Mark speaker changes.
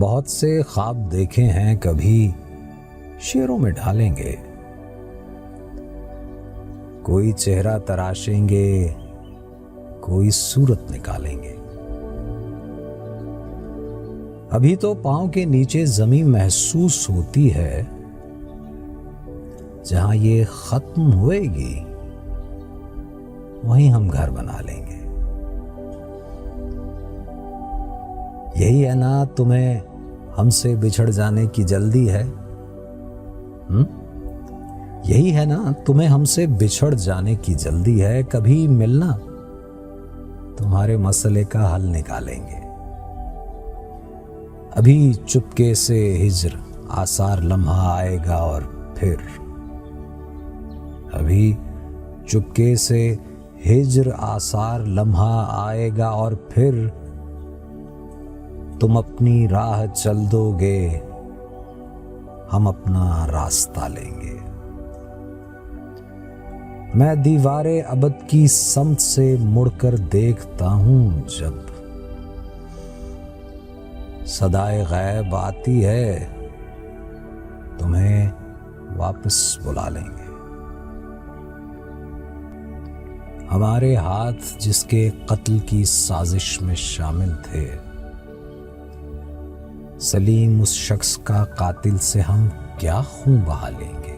Speaker 1: बहुत से ख्वाब देखे हैं, कभी शेरों में ढालेंगे। कोई चेहरा तराशेंगे, कोई सूरत निकालेंगे। अभी तो पांव के नीचे जमीन महसूस होती है, जहां ये खत्म होएगी वहीं हम घर बना लेंगे। यही है ना तुम्हें हमसे बिछड़ जाने की जल्दी है? यही है ना तुम्हें हमसे बिछड़ जाने की जल्दी है? कभी मिलना, तुम्हारे मसले का हल निकालेंगे। अभी चुपके से हिज्र आसार लम्हा आएगा और फिर, अभी चुपके से हिज्र आसार लम्हा आएगा और फिर तुम अपनी राह चल दोगे, हम अपना रास्ता लेंगे। मैं दीवारे अबद की समत से मुड़कर देखता हूं, जब सदाए गैब आती है तुम्हें वापस बुला लेंगे। हमारे हाथ जिसके कत्ल की साजिश में शामिल थे, सलीम उस शख्स का कातिल से हम क्या खून बहा लेंगे।